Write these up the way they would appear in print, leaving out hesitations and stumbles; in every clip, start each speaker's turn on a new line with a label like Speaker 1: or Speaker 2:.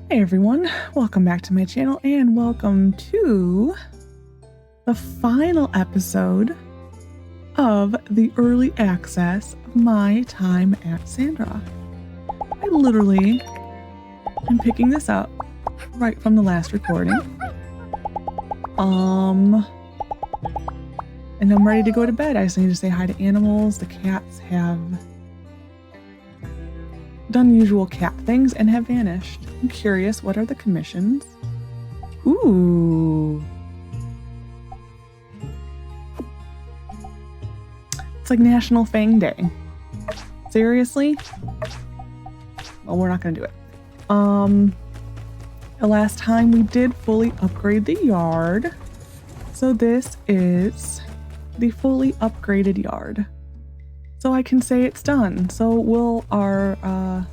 Speaker 1: Hey everyone, welcome back to my channel and welcome to the final episode of the early access of my time at Sandrock. I literally am picking this up right from the last recording. And I'm ready to go to bed. I just need to say hi to animals. The cats have done usual cat things and have vanished. I'm curious, what are the commissions? Ooh. It's like National Fang Day. Seriously? Well, we're not gonna do it. The last time we did fully upgrade the yard. So this is the fully upgraded yard. So I can say it's done. So will our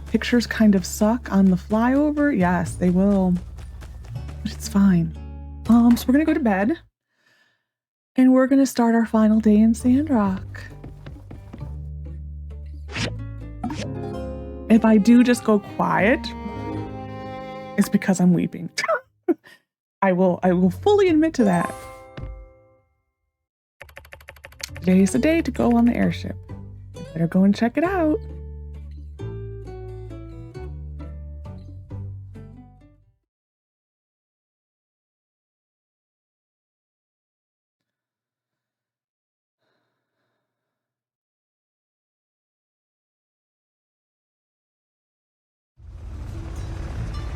Speaker 1: pictures kind of suck on the flyover? Yes, they will. But it's fine. So we're gonna go to bed. And we're gonna start our final day in Sandrock. If I do just go quiet, it's because I'm weeping. I will fully admit to that. Today's the day to go on the airship. I better go and check it out.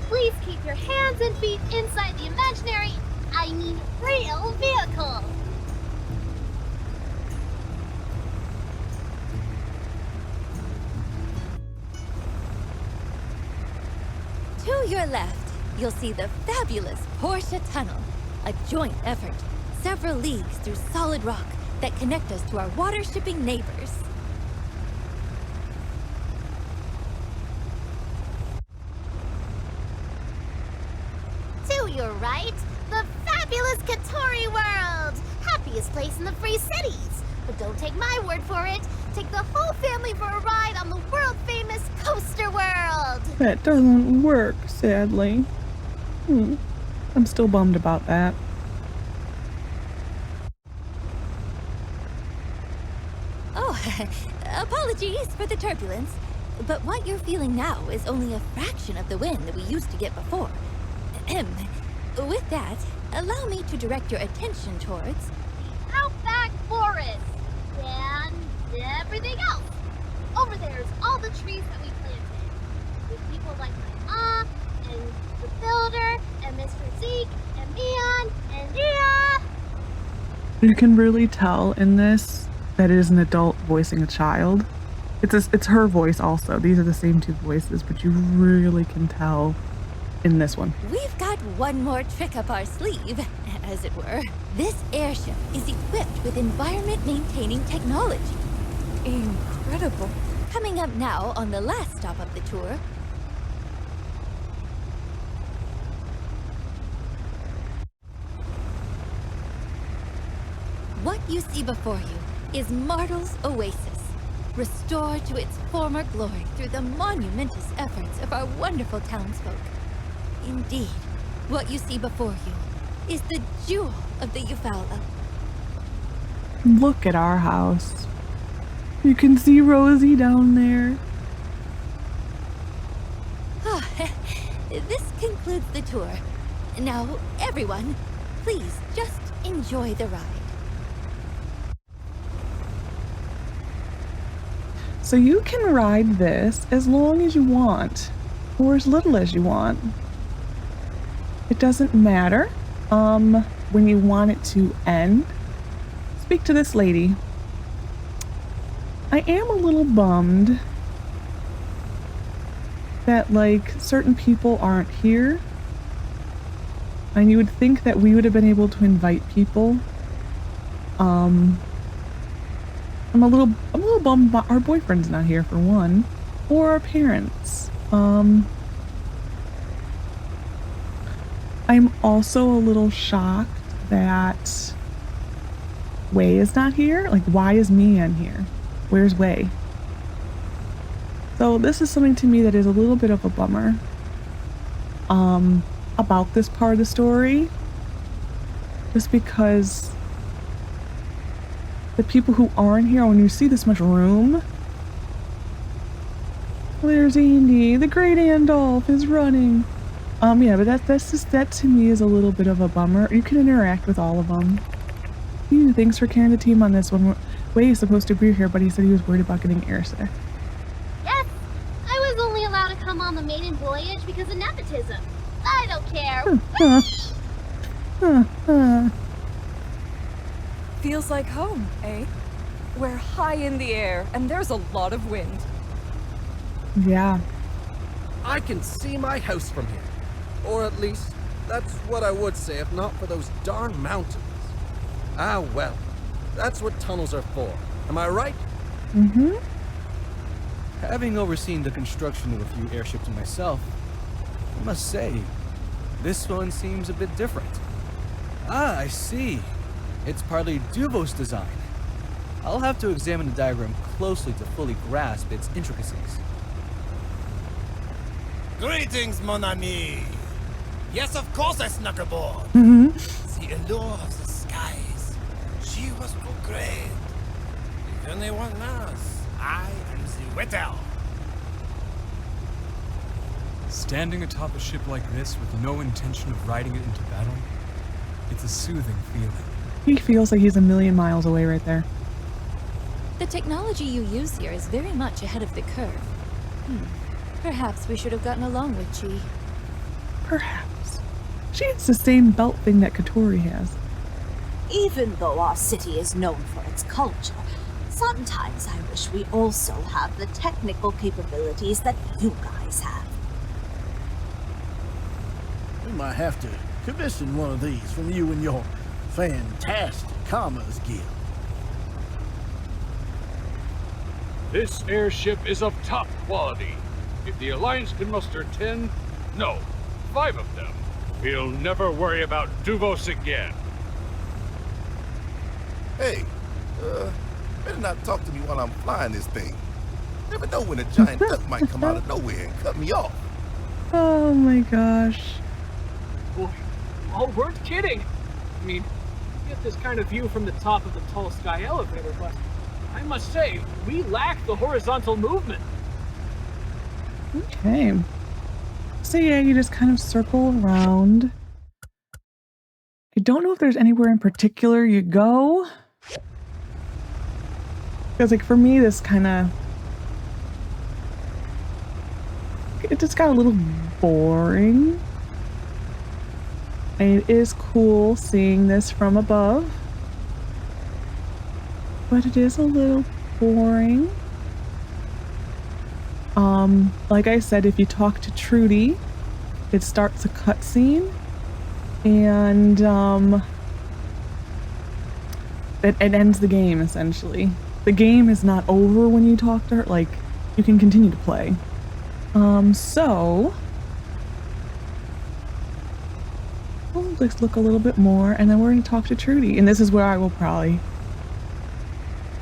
Speaker 2: Please keep your hands and feet inside the imaginary, I mean real vehicle.
Speaker 3: To your left, you'll see the fabulous Porsche Tunnel, a joint effort, several leagues through solid rock that connect us to our water-shipping neighbors.
Speaker 2: To your right, the fabulous Katori World! Happiest place in the Free Cities! But don't take my word for it. Take the whole family for a ride on the world-famous Coaster World!
Speaker 1: That doesn't work, sadly. I'm still bummed about that.
Speaker 3: Oh, apologies for the turbulence, but what you're feeling now is only a fraction of the wind that we used to get before. With that, allow me to direct your attention towards
Speaker 2: The Outback Forest! And everything else! Over there's all the trees that we planted. With people like my mom, and the builder, and Mr. Zeke, and Mian, and Nia!
Speaker 1: You can really tell in this that it is an adult voicing a child. It's her voice also. These are the same two voices, but you really can tell in this one.
Speaker 3: We've got one more trick up our sleeve, as it were. This airship is equipped with environment-maintaining technology. Incredible. Coming up now on the last stop of the tour. What you see before you is Martel's Oasis, restored to its former glory through the monumentous efforts of our wonderful townsfolk. Indeed, what you see before you is the jewel of the Eufaula.
Speaker 1: Look at our house. You can see Rosie down there.
Speaker 3: This concludes the tour. Now, everyone, please just enjoy the ride.
Speaker 1: So you can ride this as long as you want, or as little as you want. It doesn't matter when you want it to end. Speak to this lady. I am a little bummed that like certain people aren't here. And you would think that we would have been able to invite people. I'm a little bummed our boyfriend's not here for one, or our parents. I'm also a little shocked that Wei is not here. Like, why is Mian here? Where's Wei? So this is something to me that is a little bit of a bummer. about this part of the story. Just because the people who aren't here, when you see this much room, there's Andy, the great Andolph is running. Yeah, but that to me is a little bit of a bummer. You can interact with all of them. Thanks for carrying the team on this one. Wei is supposed to be here, but he said he was worried about getting airsick.
Speaker 2: Yes, I was only allowed to come on the maiden voyage because of nepotism. I don't care.
Speaker 4: Feels like home, eh? We're high in the air, and there's a lot of wind.
Speaker 1: Yeah.
Speaker 5: I can see my house from here. Or at least, that's what I would say if not for those darn mountains. Ah well, that's what tunnels are for. Am I right?
Speaker 1: Mm-hmm.
Speaker 6: Having overseen the construction of a few airships myself, I must say, this one seems a bit different. Ah, I see. It's partly Duvos' design. I'll have to examine the diagram closely to fully grasp its intricacies.
Speaker 7: Greetings, mon ami. Yes, of course I snuck aboard.
Speaker 1: Mm-hmm.
Speaker 7: The allure of the skies. She was too great. If anyone knows, I am the widow.
Speaker 8: Standing atop a ship like this with no intention of riding it into battle, it's a soothing feeling.
Speaker 1: He feels like he's a million miles away right there.
Speaker 3: The technology you use here is very much ahead of the curve. Perhaps we should have gotten along with Chi.
Speaker 1: Perhaps. She has the same belt thing that Katori has.
Speaker 9: Even though our city is known for its culture, sometimes I wish we also have the technical capabilities that you guys have.
Speaker 10: We might have to commission one of these from you and your fantastic commerce guild.
Speaker 11: This airship is of top quality. If the Alliance can muster 10, no, 5 of them, we'll never worry about Duvos again.
Speaker 7: Hey, better not talk to me while I'm flying this thing. Never know when a giant duck might come out of nowhere and cut me off.
Speaker 1: Oh my gosh.
Speaker 12: Well, all worth kidding. I mean, you get this kind of view from the top of the tall sky elevator, but I must say, we lack the horizontal movement.
Speaker 1: Okay. So yeah, you just kind of circle around. I don't know if there's anywhere in particular you go. Because like for me, this kind of... it just got a little boring. And it is cool seeing this from above. But it is a little boring. Like I said, if you talk to Trudy, it starts a cutscene, and it ends the game essentially. The game is not over when you talk to her. Like, you can continue to play. So we'll just look a little bit more, and then we're going to talk to Trudy, and this is where I will probably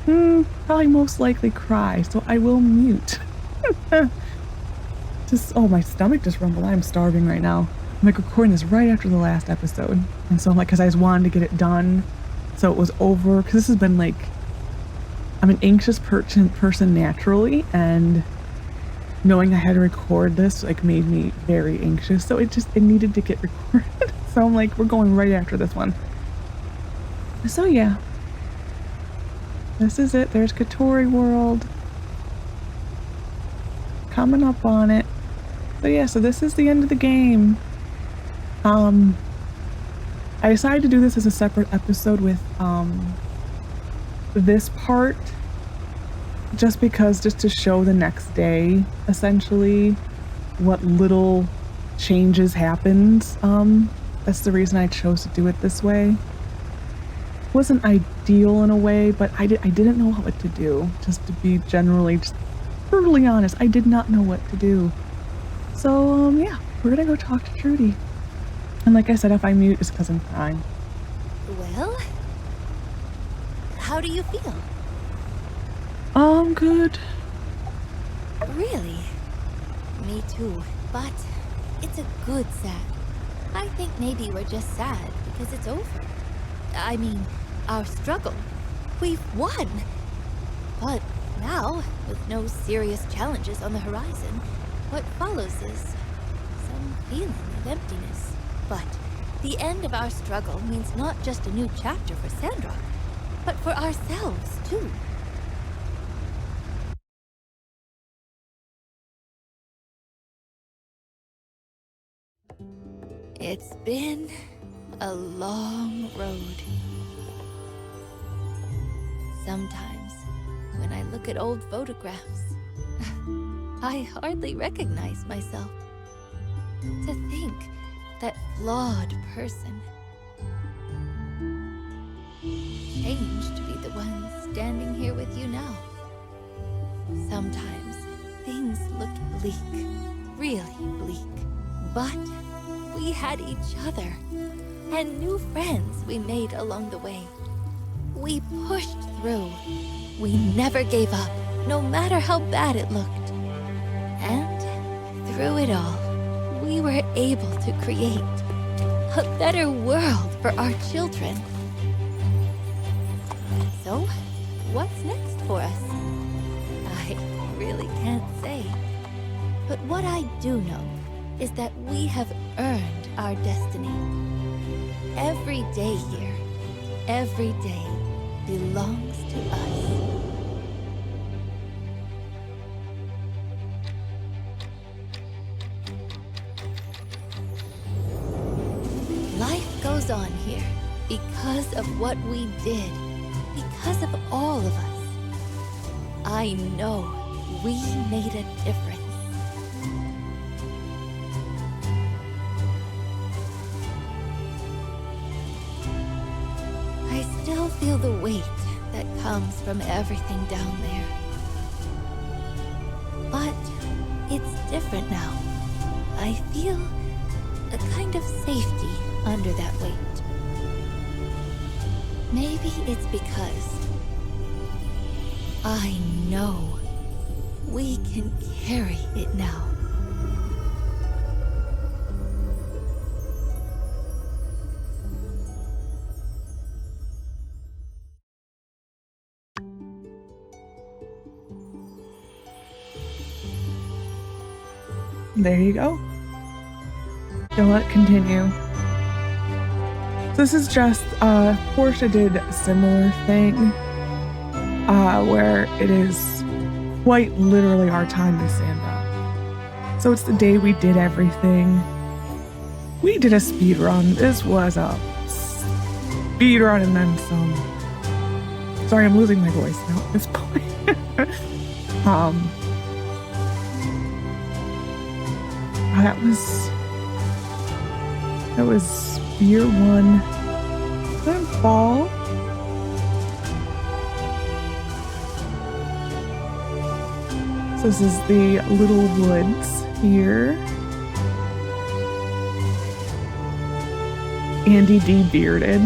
Speaker 1: most likely cry. So I will mute. Oh, my stomach just rumbled. I'm starving right now. I'm like recording this right after the last episode, and so I'm like, because I just wanted to get it done so it was over, because this has been like, I'm an anxious person naturally, and knowing I had to record this like made me very anxious, so it needed to get recorded. So I'm like, we're going right after this one. So yeah, this is it. There's Katori World coming up on it. So yeah, so this is the end of the game. I decided to do this as a separate episode with this part, just to show the next day essentially what little changes happened. That's the reason I chose to do it this way. It wasn't ideal in a way, but I didn't know what to do. Just to be just brutally honest, I did not know what to do. So yeah, we're gonna go talk to Trudy. And like I said, if I mute, it's because I'm crying.
Speaker 3: Well, how do you feel?
Speaker 1: Good.
Speaker 3: Really? Me too, but It's a good sad. I think maybe we're just sad because it's over. I mean, our struggle. We've won! But now, with no serious challenges on the horizon, what follows is some feeling of emptiness. But the end of our struggle means not just a new chapter for Sandrock, but for ourselves, too. It's been a long road. Sometimes, when I look at old photographs, I hardly recognize myself. To think that flawed person changed to be the one standing here with you now. Sometimes things looked bleak, really bleak. But we had each other and new friends we made along the way. We pushed through. We never gave up, no matter how bad it looked. And through it all, we were able to create a better world for our children. So, what's next for us? I really can't say. But what I do know is that we have earned our destiny. Every day here, every day belongs to us. Life goes on here because of what we did, because of all of us. I know we made a difference. I still feel the weight that comes from everything down there. But it's different now. I feel a kind of safety under that weight. Maybe it's because I know we can carry it now.
Speaker 1: There you go. Don't let it continue. This is just, Portia did a similar thing, where it is quite literally our time to Sandrock. So it's the day we did everything. We did a speed run. This was a speed run and then some. Sorry, I'm losing my voice now at this point. That was year one. Then fall. So this is the little woods here. Andy D. Bearded.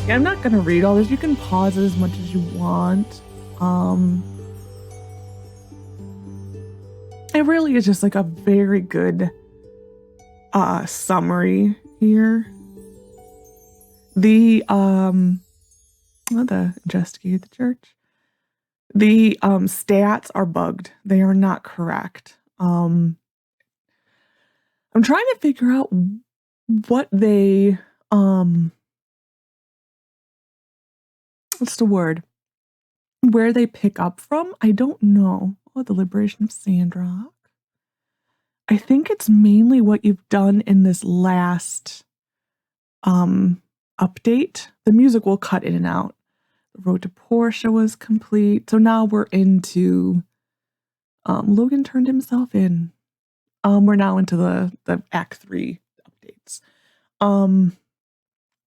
Speaker 1: Yeah, I'm not gonna read all this. You can pause it as much as you want. It really is just like a very good summary here. The investigated the church. The stats are bugged. They are not correct. I'm trying to figure out what they what's the word? Where they pick up from. I don't know. Oh, the liberation of Sandrock. I think it's mainly what you've done in this last update. The music will cut in and out. The road to Portia was complete. So now we're into Logan turned himself in. We're now into the Act 3 updates.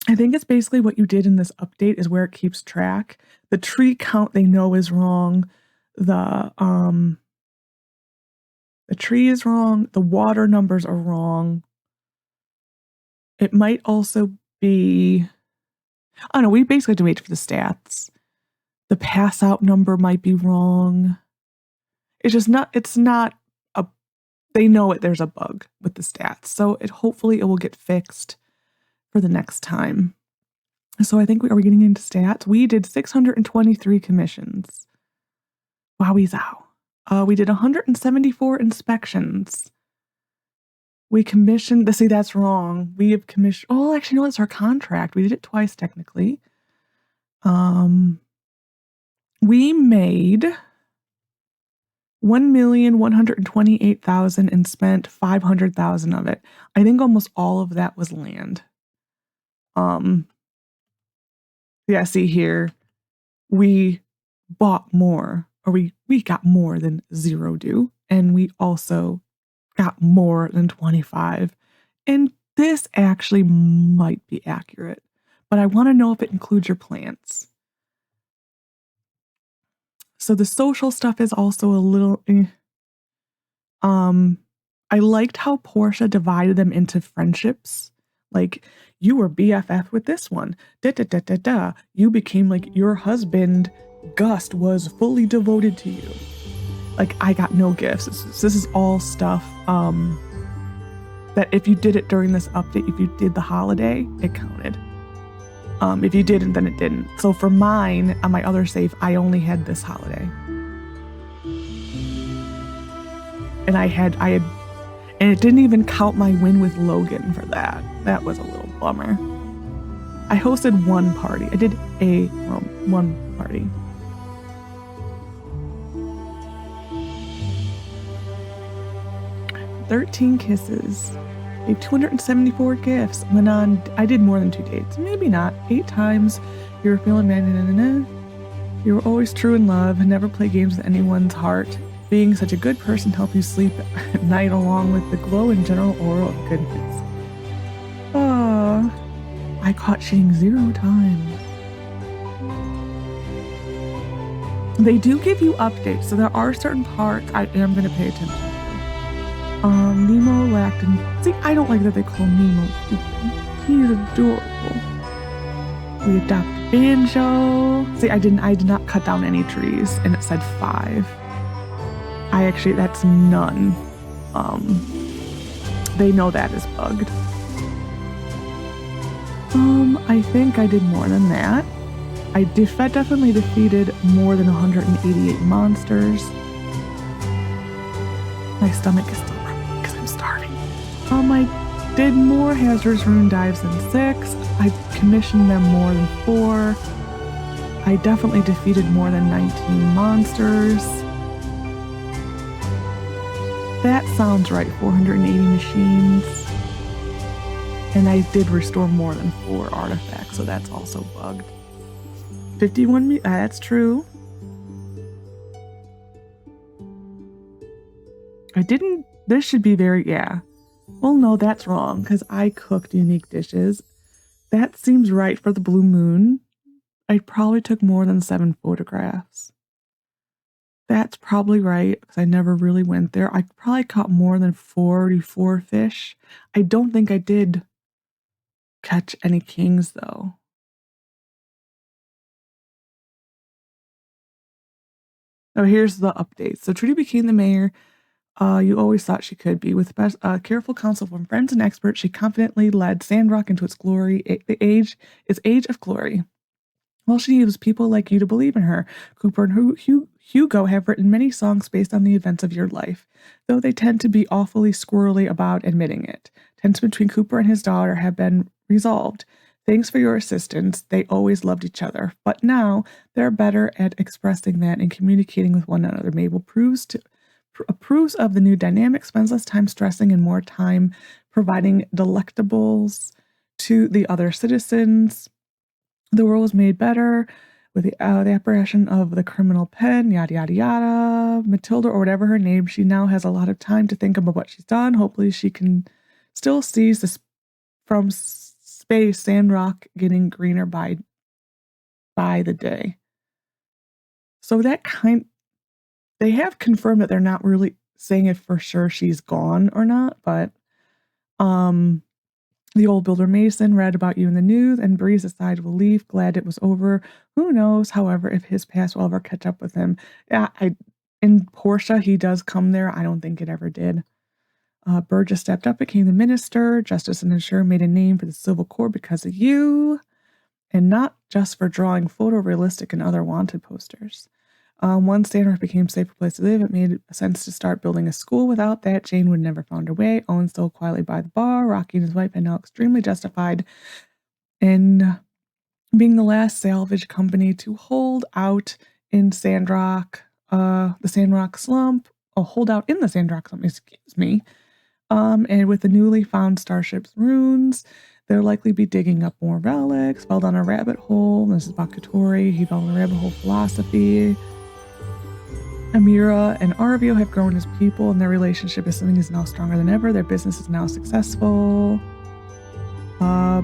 Speaker 1: I think it's basically what you did in this update is where it keeps track. The tree count they know is wrong. The tree is wrong. The water numbers are wrong. It might also be, I don't know, we basically have to wait for the stats. The pass out number might be wrong. It's just not, it's they know it. There's a bug with the stats, so hopefully it will get fixed for the next time. So I think are we getting into stats? We did 623 commissions. Wowie zow. We did 174 inspections. We commissioned, see, that's wrong. We have commissioned, oh, actually, no, it's our contract. We did it twice, technically. We made 1,128,000 and spent 500,000 of it. I think almost all of that was land. Yeah, see here, we bought more, or we got more than 0 do, and we also got more than 25. And this actually might be accurate, but I want to know if it includes your plants. So the social stuff is also a little I liked how Portia divided them into friendships. Like, you were BFF with this one. You became like your husband, Gust, was fully devoted to you. Like, I got no gifts. This is all stuff that if you did it during this update, if you did the holiday, it counted. If you didn't, then it didn't. So for mine, on my other save, I only had this holiday. And and it didn't even count my win with Logan for that. That was a little bummer. I hosted one party. I did one party. "13 kisses. Gave 274 gifts. Went on, I did more than 2 dates. Maybe not. 8 times. You were feeling man. You were always true in love. Never play games with anyone's heart. Being such a good person helped you sleep at night along with the glow and general aura of goodness. I caught cheating 0 times. They do give you updates, so there are certain parts I am going to pay attention to. Nemo lacked and see, I don't like that they call Nemo stupid. He's adorable. We adopted Banjo. See, I did not cut down any trees, and it said 5. That's none. They know that is bugged. I think I did more than that. I definitely defeated more than 188 monsters. My stomach is still rumbling because I'm starving. I did more hazardous rune dives than 6. I commissioned them more than 4. I definitely defeated more than 19 monsters. That sounds right, 480 machines. And I did restore more than 4 artifacts, so that's also bugged. 51, that's true. This should be yeah. Well, no, that's wrong, because I cooked unique dishes. That seems right for the blue moon. I probably took more than 7 photographs. That's probably right, because I never really went there. I probably caught more than 44 fish. I don't think I did catch any kings, though. Oh, here's the update. So Trudy became the mayor. You always thought she could be. With careful counsel from friends and experts, she confidently led Sandrock into its glory, its age of glory. Well, she needs people like you to believe in her. Cooper and Hugo have written many songs based on the events of your life, though they tend to be awfully squirrely about admitting it. Tensions between Cooper and his daughter have been resolved. Thanks for your assistance. They always loved each other, but now they're better at expressing that and communicating with one another. Mabel approves of the new dynamic, spends less time stressing and more time providing delectables to the other citizens. The world was made better with the apparition of the criminal pen, yada, yada, yada. Matilda, or whatever her name, she now has a lot of time to think about what she's done. Hopefully she can still sees this from space, Sandrock getting greener by the day. So they have confirmed that they're not really saying if for sure she's gone or not, but the old builder Mason read about you in the news and breathes a sigh of relief, glad it was over. Who knows, however, if his past will ever catch up with him. Yeah, in Portia, he does come there. I don't think it ever did. Burgess stepped up, became the minister. Justice and Ensure made a name for the Civil Corps because of you, and not just for drawing photorealistic and other wanted posters. Once Sandrock became a safer place to live, it made sense to start building a school. Without that, Jane would never found her way. Owen stole quietly by the bar. Rocky and his wife are now extremely justified in being the last salvage company to hold out in Sandrock, the Sandrock slump. Hold out in the Sandrock slump, excuse me. And with the newly found starship's runes, they'll likely be digging up more relics. Fell down a rabbit hole. This is Bakatori. He fell in the rabbit hole philosophy. Amira and Arvio have grown as people, and their relationship is now stronger than ever. Their business is now successful.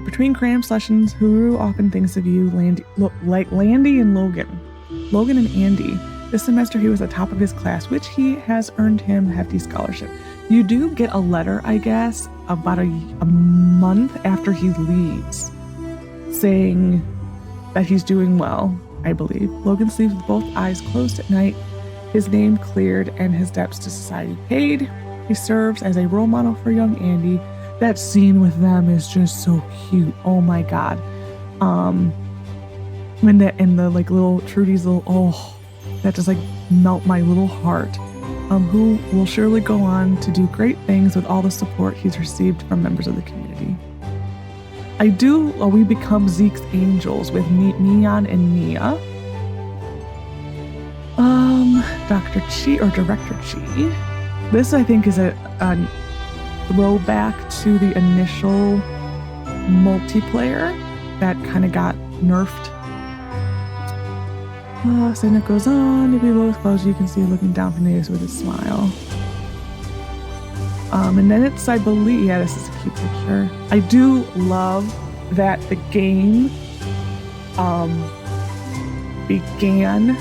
Speaker 1: Between cram sessions, Huru often thinks of you, like Landy and Logan. Logan and Andy. This semester he was at the top of his class, which he has earned him a hefty scholarship. You do get a letter, I guess, about a month after he leaves, saying that he's doing well, I believe. Logan sleeps with both eyes closed at night, his name cleared and his debts to society paid. He serves as a role model for young Andy. That scene with them is just so cute. Oh my god. When the like little Trudy's little that just like melt my little heart. Who will surely go on to do great things with all the support he's received from members of the community. We become Zeke's angels with Neon and Nia. Dr. Chi or Director Chi. This I think is a throwback to the initial multiplayer that kind of got nerfed. Sandrock goes on. If you look close, you can see looking down from the ace with a smile. And then it's, I believe, yeah, this is a cute picture. I do love that the game began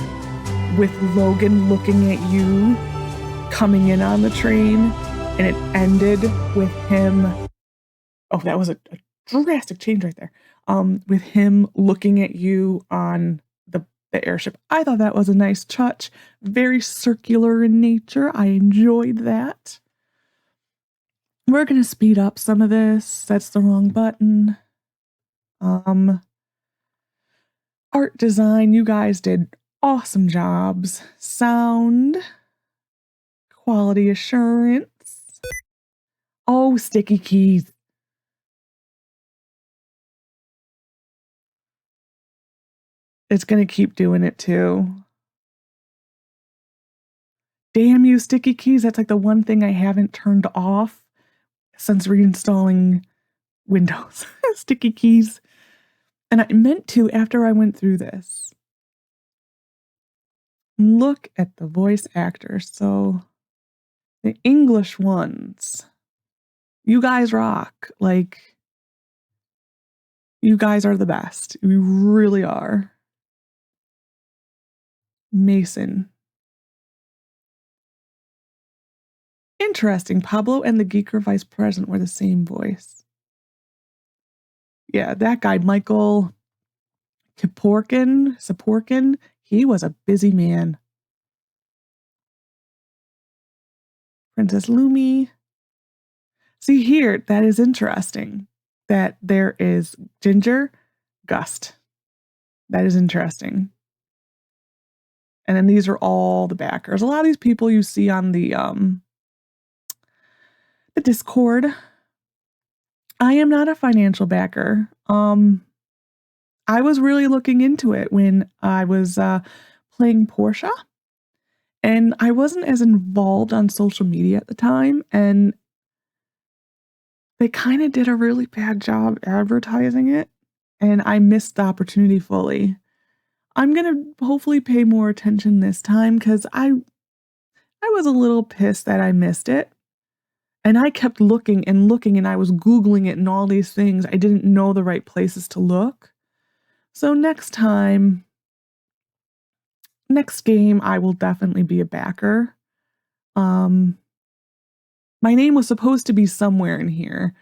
Speaker 1: with Logan looking at you coming in on the train, and it ended with him. Oh, that was a drastic change right there. With him looking at you on the airship. I thought that was a nice touch. Very circular in nature. I enjoyed that. We're going to speed up some of this. That's the wrong button. Art design. You guys did awesome jobs. Sound. Quality assurance. Oh, sticky keys. It's going to keep doing it too. Damn you, sticky keys. That's like the one thing I haven't turned off since reinstalling Windows. Sticky keys. And I meant to after I went through this. Look at the voice actors. So the English ones. You guys rock. Like, you guys are the best. You really are. Mason. Interesting. Pablo and the Geeker vice president were the same voice. Yeah, that guy, Michael Saporkin, he was a busy man. Princess Lumi. See here, that is interesting. That there is Ginger, Gust. That is interesting. And then these are all the backers. A lot of these people you see on the Discord. I am not a financial backer. I was really looking into it when I was playing Portia, and I wasn't as involved on social media at the time, and they kind of did a really bad job advertising it, and I missed the opportunity fully. I'm going to hopefully pay more attention this time because I was a little pissed that I missed it. And I kept looking and looking, and I was Googling it and all these things. I didn't know the right places to look. So next time, next game, I will definitely be a backer. My name was supposed to be somewhere in here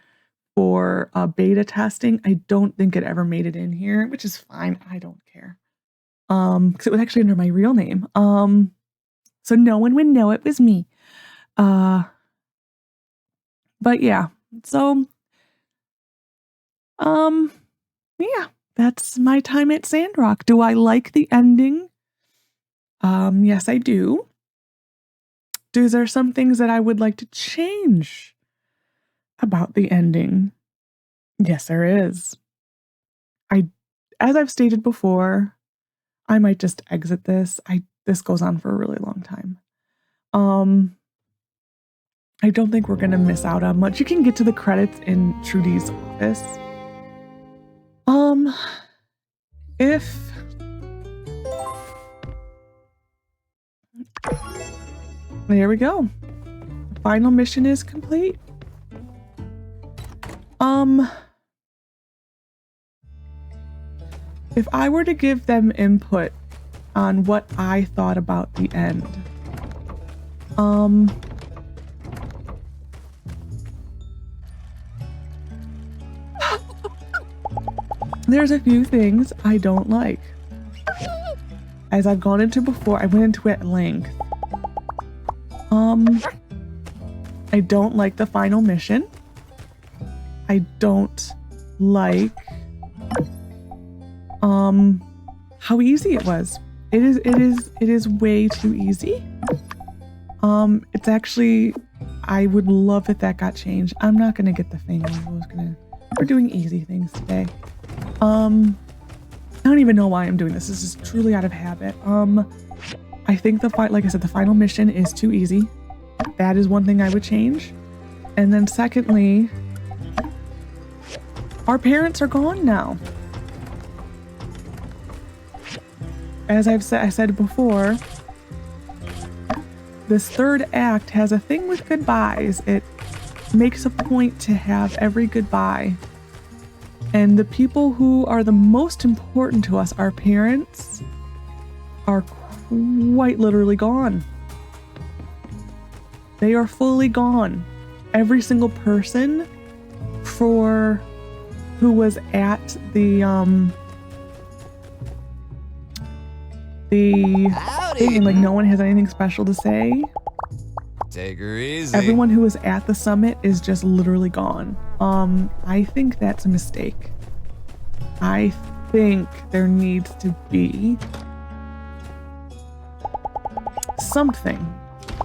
Speaker 1: for beta testing. I don't think it ever made it in here, which is fine. I don't care. Because it was actually under my real name. So no one would know it was me. But yeah, so yeah, that's my time at Sandrock. Do I like the ending? Yes, I do. Is there some things that I would like to change about the ending? Yes, there is. As I've stated before, I might just exit this. This goes on for a really long time. I don't think we're gonna miss out on much. You can get to the credits in Trudy's office. There we go. The final mission is complete. If I were to give them input on what I thought about the end, there's a few things I don't like. As I've gone into before, I went into it at length. I don't like the final mission. I don't like how easy it was. It is way too easy. It's actually, I would love if that got changed. I'm not gonna get the thing. We're doing easy things today. I don't even know why I'm doing this. This is truly out of habit. I think like I said, the final mission is too easy. That is one thing I would change. And then secondly, our parents are gone now. As I said before, this third act has a thing with goodbyes. It makes a point to have every goodbye. And the people who are the most important to us, our parents, are quite literally gone. They are fully gone. Every single person who was at the thing, and like no one has anything special to say.
Speaker 13: Take her easy.
Speaker 1: Everyone who was at the summit is just literally gone. I think that's a mistake. I think there needs to be something.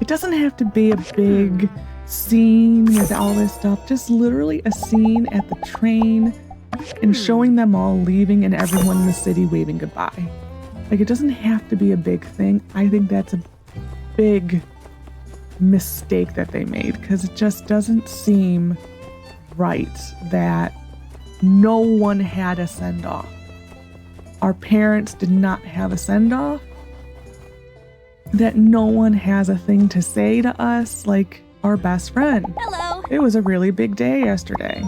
Speaker 1: It doesn't have to be a big scene with all this stuff. Just literally a scene at the train and showing them all leaving and everyone in the city waving goodbye. Like, it doesn't have to be a big thing. I think that's a big mistake that they made, because it just doesn't seem right that no one had a send-off. Our parents did not have a send-off. That no one has a thing to say to us, like our best friend.
Speaker 3: Hello.
Speaker 1: It was a really big day yesterday.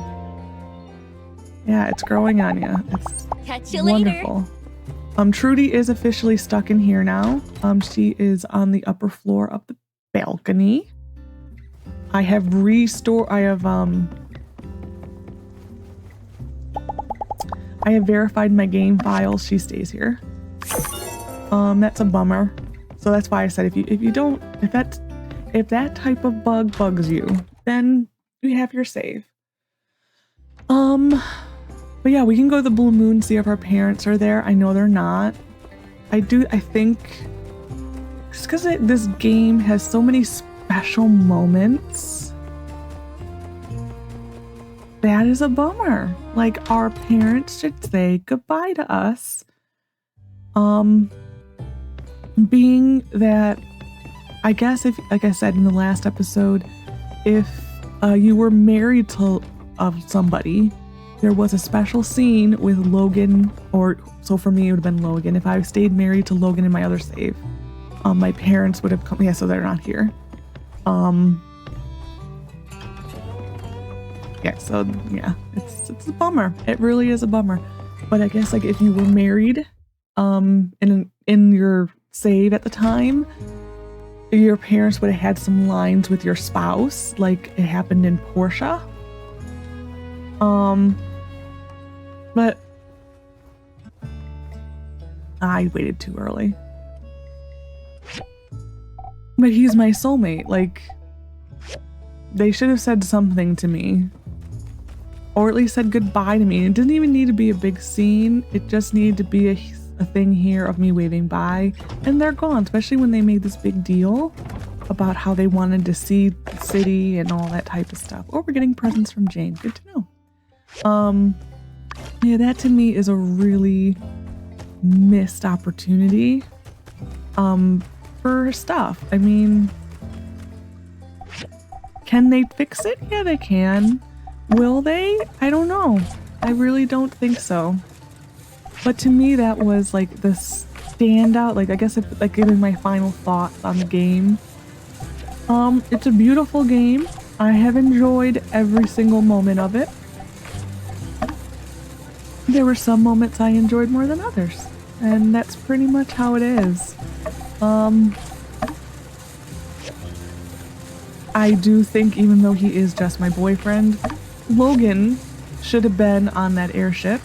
Speaker 1: Yeah, it's growing on you. It's
Speaker 3: Catch you
Speaker 1: wonderful.
Speaker 3: later.
Speaker 1: Trudy is officially stuck in here now. She is on the upper floor of the balcony. I have verified my game files. She stays here. That's a bummer. So that's why I said if that type of bug bugs you, then you have your save. But yeah, we can go to the Blue Moon, see if our parents are there. I know they're not. I think it's because this game has so many special moments. That is a bummer. Like, our parents should say goodbye to us. Being that, I guess, if, like I said in the last episode, if you were married to somebody, there was a special scene with Logan, so for me it would have been Logan. If I stayed married to Logan in my other save, my parents would have come. Yeah, so they're not here. Yeah, so yeah, it's a bummer. It really is a bummer. But I guess, like, if you were married, in your save at the time, your parents would have had some lines with your spouse, like it happened in Portia. But I waited too early. But he's my soulmate. Like, They should have said something to me. Or at least said goodbye to me. It didn't even need to be a big scene. It just needed to be a thing here of me waving by. And they're gone, especially when they made this big deal about how they wanted to see the city and all that type of stuff. Oh, we're getting presents from Jane. Good to know. Yeah, that to me is a really missed opportunity for stuff. I mean, can they fix it? Yeah, they can. Will they? I don't know. I really don't think so. But to me, that was like the standout. Like, I guess if like giving my final thoughts on the game. It's a beautiful game. I have enjoyed every single moment of it. There were some moments I enjoyed more than others, and that's pretty much how it is. I do think, even though he is just my boyfriend, Logan should have been on that airship.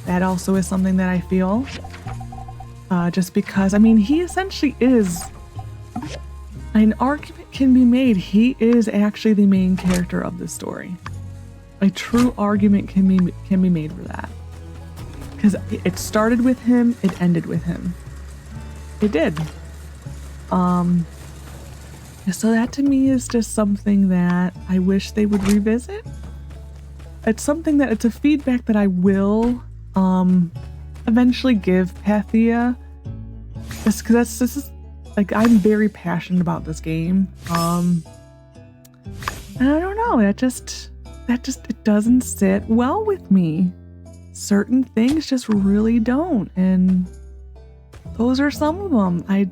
Speaker 1: That also is something that I feel. Just because, I mean, he essentially is... An argument can be made. He is actually the main character of the story. A true argument can be made for that. Because it started with him, it ended with him. It did. So that to me is just something that I wish they would revisit. It's something that, it's a feedback that I will eventually give Pathia. Just because this is like, I'm very passionate about this game. And I don't know, it doesn't sit well with me. Certain things just really don't, and those are some of them. I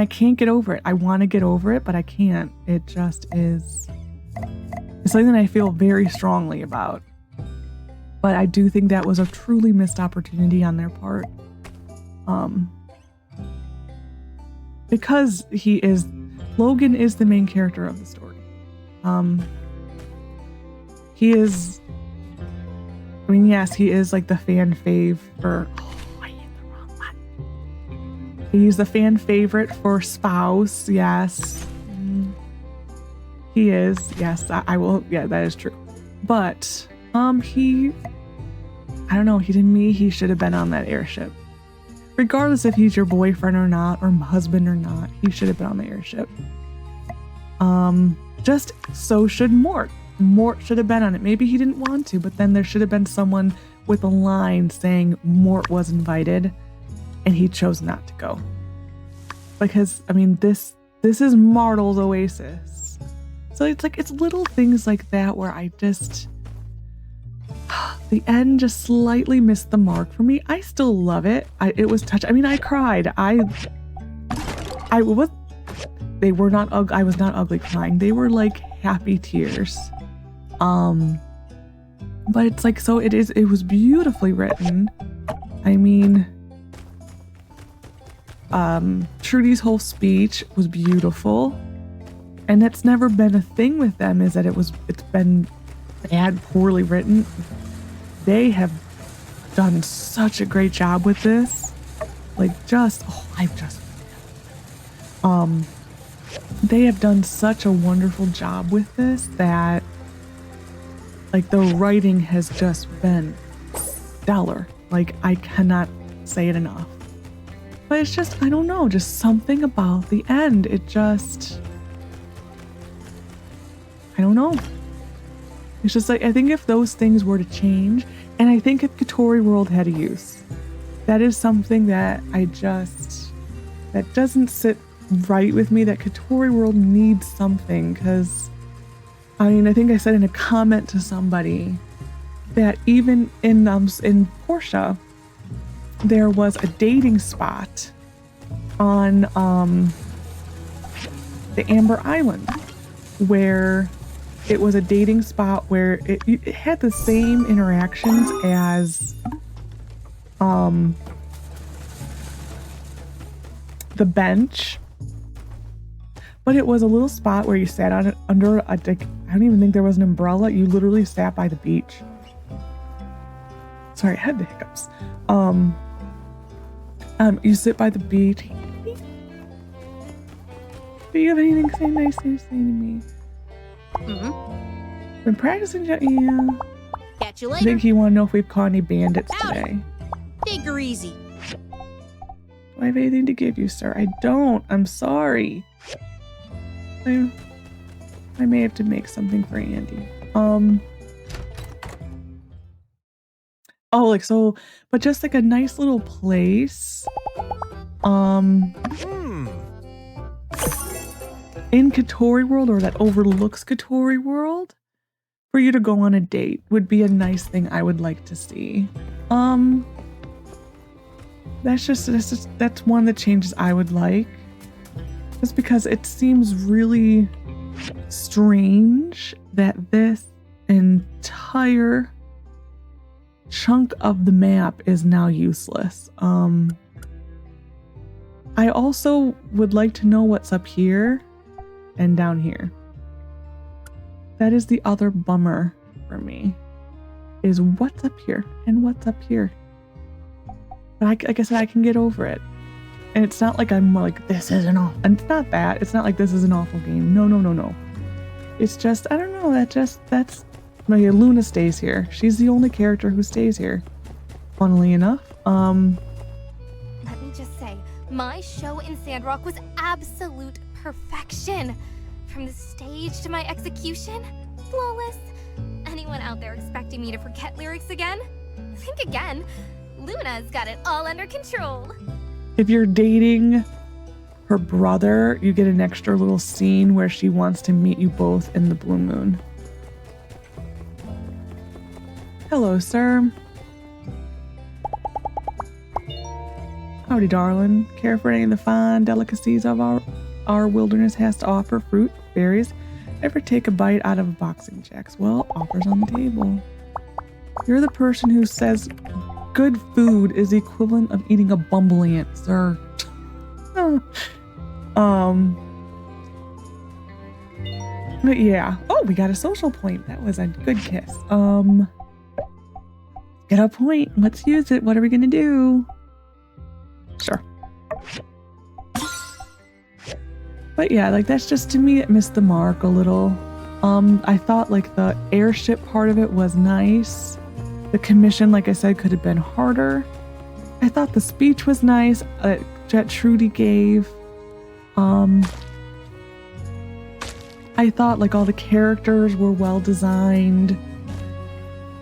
Speaker 1: can't get over it. I want to get over it, but I can't. It just is. It's something that I feel very strongly about. But I do think that was a truly missed opportunity on their part. Because Logan is the main character of the story. He is, I mean, yes, he is like the fan fave for, I hit the wrong button. He's the fan favorite for spouse, yes. He is, yes, I will, yeah, that is true. But, I don't know, to me, he should have been on that airship. Regardless if he's your boyfriend or not, or husband or not, he should have been on the airship. Just so should Mort. Mort should have been on it. Maybe he didn't want to, but then there should have been someone with a line saying Mort was invited and he chose not to go. Because, I mean, this is Martel's oasis. So it's like, it's little things like that where I just... The end just slightly missed the mark for me. I still love it. It was touch. I mean, I cried. I was not ugly crying. They were like happy tears. But it's like, so it was beautifully written. I mean, Trudy's whole speech was beautiful. And that's never been a thing with them, is that it's been bad, poorly written. They have done such a great job with this. Like, they have done such a wonderful job with this that, like, the writing has just been stellar. Like, I cannot say it enough. But it's just, I don't know, just something about the end. It just, I don't know. It's just like, I think if those things were to change, and I think if Katori World had a use, that is something that that doesn't sit right with me, that Katori World needs something, because, I mean, I think I said in a comment to somebody that even in Portia, there was a dating spot on the Amber Island where it was a dating spot where it had the same interactions as the bench, but it was a little spot where you sat on it under I don't even think there was an umbrella. You literally sat by the beach. Sorry, I had the hiccups. You sit by the beach. Do you have anything to say nice to say to me? Been practicing, yeah.
Speaker 14: Catch you
Speaker 1: I
Speaker 14: later.
Speaker 1: think you want to know if we've caught any bandits
Speaker 14: Howdy.
Speaker 1: today.
Speaker 14: Take her easy.
Speaker 1: Do I have anything to give you, sir? I don't. I'm sorry. I may have to make something for Andy. Oh, like so, but just like a nice little place. In Katori World, or that overlooks Katori World, for you to go on a date would be a nice thing I would like to see. That's one of the changes I would like. Just because it seems really strange that this entire chunk of the map is now useless. I also would like to know what's up here and down here. That is the other bummer for me, is what's up here and what's up here. But like I said, I can get over it. And it's not like I'm more like, this is an awful, and it's not that. It's not like this is an awful game. No. It's just, I don't know, that's, no, yeah, Luna stays here. She's the only character who stays here, funnily enough.
Speaker 15: Let me just say, my show in Sandrock was absolute perfection. From the stage to my execution, flawless. Anyone out there expecting me to forget lyrics again? Think again. Luna's got it all under control.
Speaker 1: If you're dating her brother, you get an extra little scene where she wants to meet you both in the blue moon. Hello, sir. Howdy, darling. Care for any of the fine delicacies of our wilderness has to offer? Fruit, berries. Ever take a bite out of a boxing jacks? Well, offers on the table. You're the person who says good food is the equivalent of eating a bumble ant, sir. But yeah. Oh, we got a social point. That was a good kiss. Get a point. Let's use it. What are we gonna do? Sure. But yeah, like that's just, to me, it missed the mark a little. I thought like the airship part of it was nice. The commission, like I said, could have been harder. I thought the speech was nice that Trudy gave. I thought like all the characters were well designed.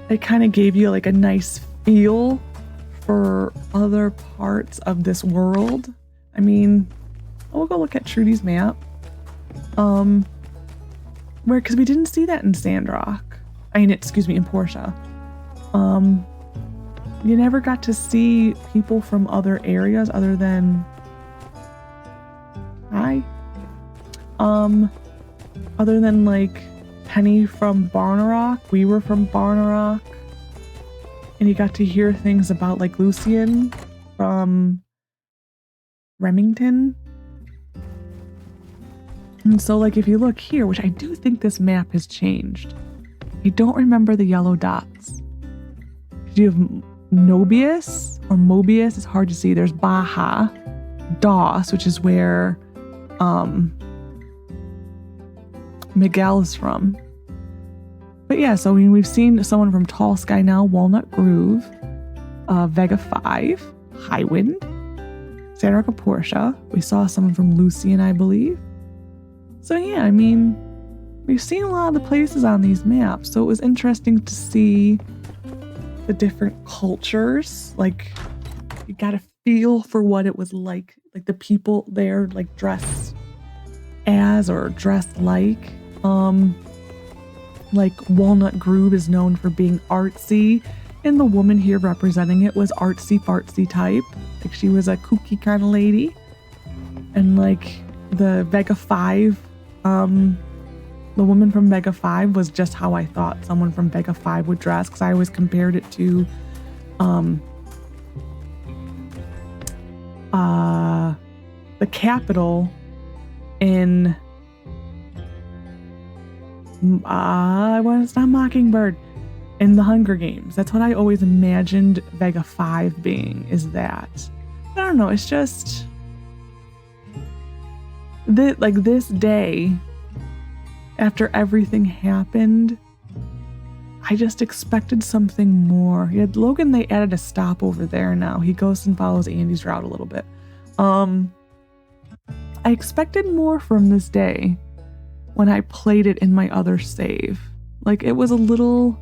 Speaker 1: It kind of gave you like a nice feel for other parts of this world. I mean, we'll go look at Trudy's map. Because we didn't see that in Sandrock. Excuse me, in Portia. You never got to see people from other areas other than other than like Penny from Barnarock. We were from Barnarock. And you got to hear things about like Lucian from Remington. And so like if you look here, which I do think this map has changed. I don't remember the yellow dots. You have Nobius or Mobius, it's hard to see. There's Baja, Doss, which is where Miguel is from. But yeah, so we've seen someone from Tall Sky now, Walnut Grove, Vega 5, Highwind, Sandrock of Portia. We saw someone from Lucian, I believe. So yeah, I mean, we've seen a lot of the places on these maps, so it was interesting to see the different cultures. Like, you got a feel for what it was like the people there, like, dressed as or dressed like. Like, Walnut Grove is known for being artsy, and the woman here representing it was artsy-fartsy type. Like, she was a kooky kind of lady. And, like, the Vega 5, the woman from Vega 5 was just how I thought someone from Vega 5 would dress, because I always compared it to the capital in it's not Mockingbird, in the Hunger Games. That's what I always imagined Vega 5 being, is that. I don't know, it's just like this day after everything happened, I just expected something more. Yeah, Logan, they added a stop over there now. He goes and follows Andy's route a little bit. I expected more from this day when I played it in my other save. Like, it was a little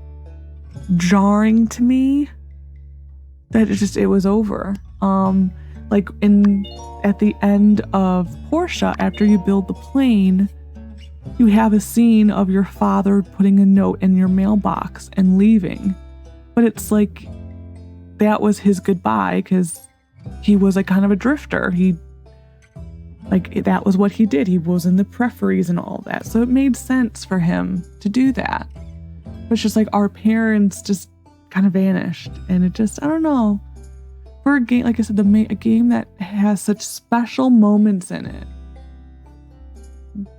Speaker 1: jarring to me that it was over. Like at the end of Portia, after you build the plane, you have a scene of your father putting a note in your mailbox and leaving. But it's like, that was his goodbye because he was a kind of a drifter. That was what he did. He was in the peripheries and all that. So it made sense for him to do that. But it's just like our parents just kind of vanished. And it just, I don't know. For a game, like I said, a game that has such special moments in it.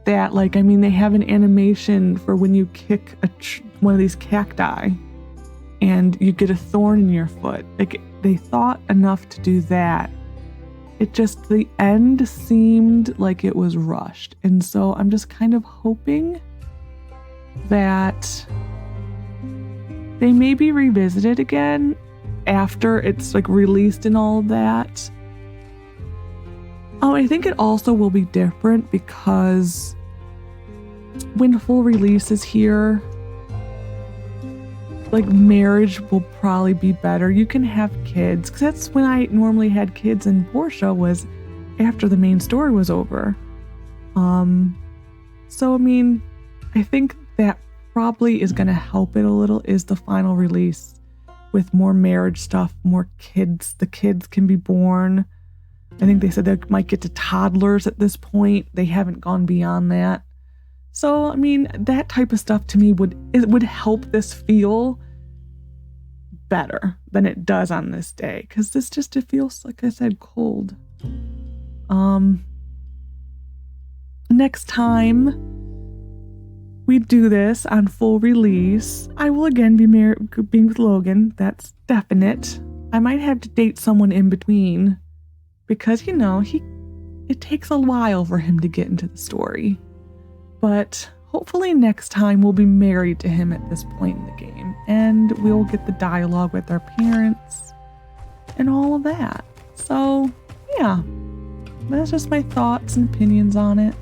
Speaker 1: That, like, I mean, they have an animation for when you kick one of these cacti and you get a thorn in your foot. Like, they thought enough to do that. It just, the end seemed like it was rushed. And so I'm just kind of hoping that they maybe revisit it again after it's like released and all of that. I think it also will be different because when full release is here, like, marriage will probably be better. You can have kids, because that's when I normally had kids in Portia, was after the main story was over. So I mean, I think that probably is going to help it a little, is the final release with more marriage stuff, more kids. The kids can be born. I think they said they might get to toddlers at this point. They haven't gone beyond that. So, I mean, that type of stuff to me would help this feel better than it does on this day. Because it feels, like I said, cold. Next time we do this on full release, I will again be being with Logan. That's definite. I might have to date someone in between. Because, you know, it takes a while for him to get into the story. But hopefully next time we'll be married to him at this point in the game. And we'll get the dialogue with our parents and all of that. So, yeah. That's just my thoughts and opinions on it.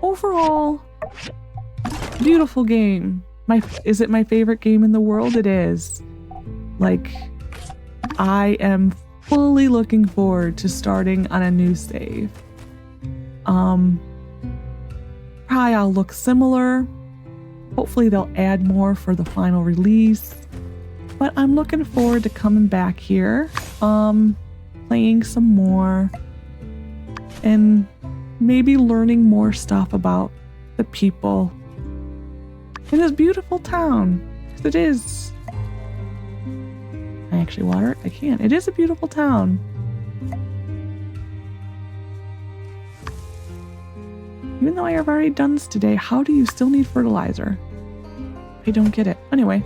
Speaker 1: Overall, beautiful game. Is it my favorite game in the world? It is. Like, I am fully looking forward to starting on a new save. Probably I'll look similar. Hopefully they'll add more for the final release. But I'm looking forward to coming back here, playing some more, and maybe learning more stuff about the people in this beautiful town. Because it is. Can I actually water it? I can. It is a beautiful town. Even though I have already done this today, how do you still need fertilizer? I don't get it. Anyway.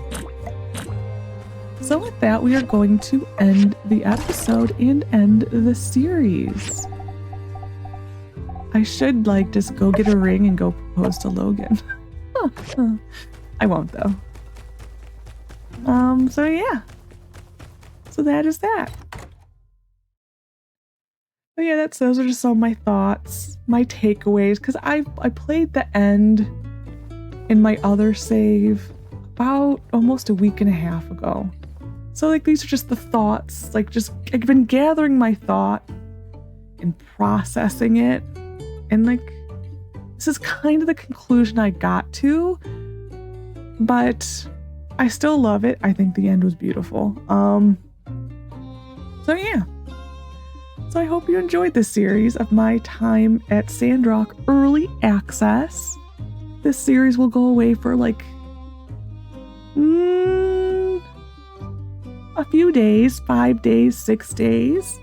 Speaker 1: So with that, we are going to end the episode and end the series. I should, like, just go get a ring and go propose to Logan. I won't, though. So yeah. So that is that. But yeah, those are just some of my thoughts, my takeaways, because I played the end in my other save about almost a week and a half ago. So, like, these are just the thoughts, like, just, I've been gathering my thought and processing it, and, like, this is kind of the conclusion I got to, but I still love it. I think the end was beautiful. So yeah. So I hope you enjoyed this series of my time at Sandrock Early Access. This series will go away for like a few days, 5 days, 6 days.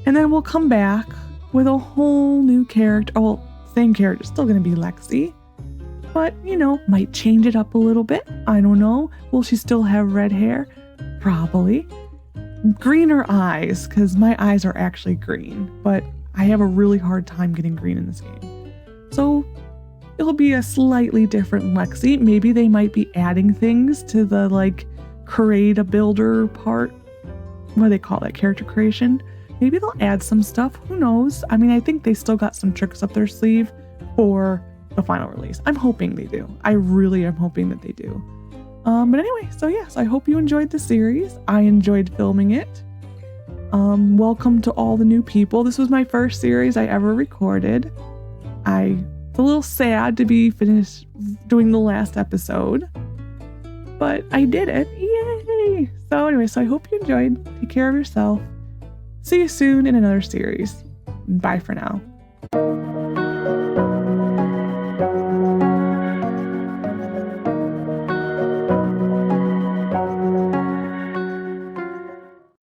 Speaker 1: And then we'll come back with a whole new character. Well, same character, still going to be Lexi. But, you know, might change it up a little bit. I don't know. Will she still have red hair? Probably. Greener eyes, because my eyes are actually green. But I have a really hard time getting green in this game. So it'll be a slightly different Lexi. Maybe they might be adding things to the like create a builder part. What do they call that? Character creation. Maybe they'll add some stuff. Who knows? I mean, I think they still got some tricks up their sleeve for the final release. I'm hoping they do. I really am hoping that they do. But anyway, so yes, I hope you enjoyed the series. I enjoyed filming it. Welcome to all the new people. This was my first series I ever recorded. It's a little sad to be finished doing the last episode, but I did it. Yay! So anyway, so I hope you enjoyed. Take care of yourself. See you soon in another series. Bye for now.